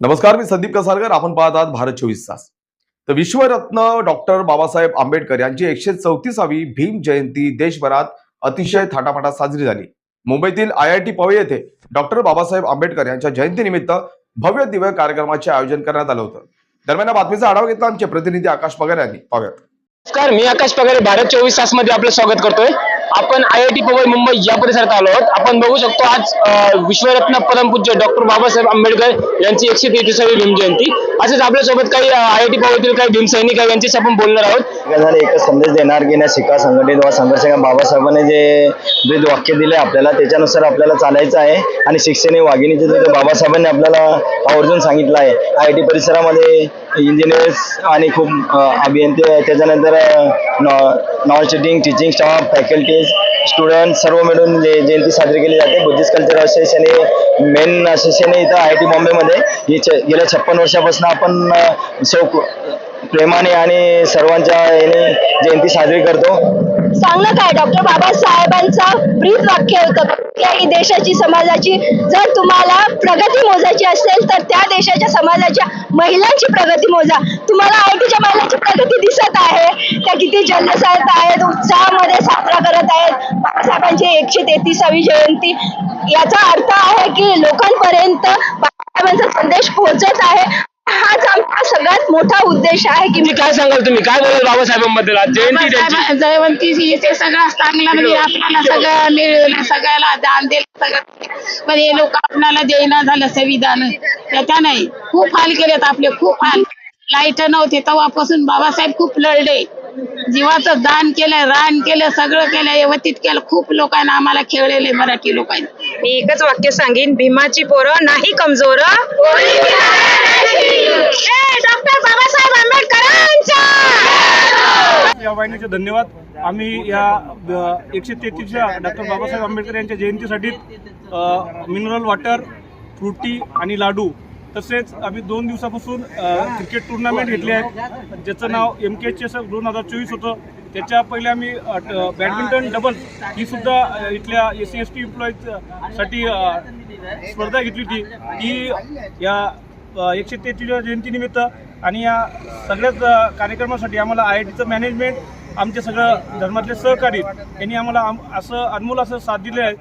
नमस्कार, मी संदीप कसालकर. आपण पाहत आहात भारत 24 तास. तर विश्वरत्न डॉक्टर बाबासाहेब आंबेडकर यांची 134वी भीम जयंती देशभरात अतिशय थाटामाटात साजरी झाली. मुंबईतील IIT पवई येथे डॉक्टर बाबासाहेब आंबेडकर यांच्या जयंतीनिमित्त भव्य दिव्य कार्यक्रमाचे आयोजन करण्यात आलं होतं. दरम्यान या बातमीचा आढावा घेतला आमचे प्रतिनिधी आकाश पगार यांनी. पाहूयात. नमस्कार, मी आकाश पगारे भारत 24 तास मध्ये आपलं स्वागत करतोय. आपण IIT पवई मुंबई या परिसरात आलो आहोत. आपण बघू शकतो आज विश्वरत्न परमपूज्य डॉक्टर बाबासाहेब आंबेडकर यांची 133वी भीम जयंती. असेच आपल्यासोबत काही IIT पवईतील काही भीम सैनिक आहे, यांच्याशी आपण बोलणार आहोत. एकच संदेश देणार की नाही, शिका संघटित व संघर्ष. बाबासाहेबांनी जे ब्रीद वाक्य दिले आपल्याला, त्याच्यानुसार आपल्याला चालायचं आहे. आणि शिक्षण ही वाघिणीचे बाबासाहेबांनी आपल्याला आवर्जून सांगितलं आहे. IIT परिसरामध्ये इंजिनियर्स आणि खूप अभियंते, त्याच्यानंतर non teaching staff, faculties, student सर्व मिळून जयंती साजरी केली जाते. बुद्धिस्ट कल्चर असोसिएशन हे मेन असोसिएशन इथं IIT बॉम्बेमध्ये गेल्या 56 वर्षापासून आपण प्रेमाने आणि सर्वांच्या याने जयंती साजरी करतो. सांगणं काय, डॉक्टर बाबासाहेबांचं ब्रीद वाक्य होतं, कुठल्याही देशाची समाजाची जर तुम्हाला प्रगती मोजायची असेल तर त्या देशाच्या समाजाच्या महिलांची प्रगती मोजा. तुम्हाला IITच्या महिलांची प्रगती दिसत आहे, त्या किती जल्लोषात आहेत, उत्साहामध्ये साजरा करत आहेत बाबासाहेबांची 133वी जयंती. याचा अर्थ आहे की लोकांपर्यंत बाबासाहेबांचा संदेश पोहोचत आहे. हाच आमचा सगळ्यात मोठा उद्देश आहे. की काय सांगाल तुम्ही, काय बोलाल बाबासाहेबांबद्दल? आज जयंती त्यांची. जयवंती ते सगळं चांगलं, म्हणजे आपल्याला सगळं मिळवलं, सगळ्याला दान दिलं सगळं. पण हे लोक आपल्याला देणं झालं संविधान, त्याच्या नाही खूप हाल केलेत आपले, खूप हाल. लाईट नव्हते तेव्हापासून बाबासाहेब खूप लढले, जीवाचं दान केलं, रान केलं, सगळं केलं, व्यवस्थित केलं. खूप लोकांना आम्हाला खेळलेले मराठी लोकांनी. मी एकच वाक्य सांगेन, भीमाची पोरं नाही कमजोर. डॉक्टर बाबासाहेब आंबेडकरांचा या वाहिनीचे धन्यवाद. आम्ही या 133व्या डॉक्टर बाबासाहेब आंबेडकर यांच्या जयंतीसाठी मिनरल वॉटर, फ्रुटी आणि लाडू, तसेच आम्ही 2 दिवसापासून क्रिकेट टुर्नामेंट घेतली आहे, ज्याचं नाव MKHS 2024 होतं. त्याच्या पहिले आम्ही बॅडमिंटन डबल ही सुद्धा इथल्या SC ST एम्प्लॉईजसाठी स्पर्धा घेतली होती. ती या 133व्या जयंतीनिमित्त आणि या सगळ्याच कार्यक्रमासाठी आम्हाला IITचं मॅनेजमेंट, आमचे सगळं धर्मातले सहकारी यांनी आम्हाला असं अनमोल असं साथ दिले आहे.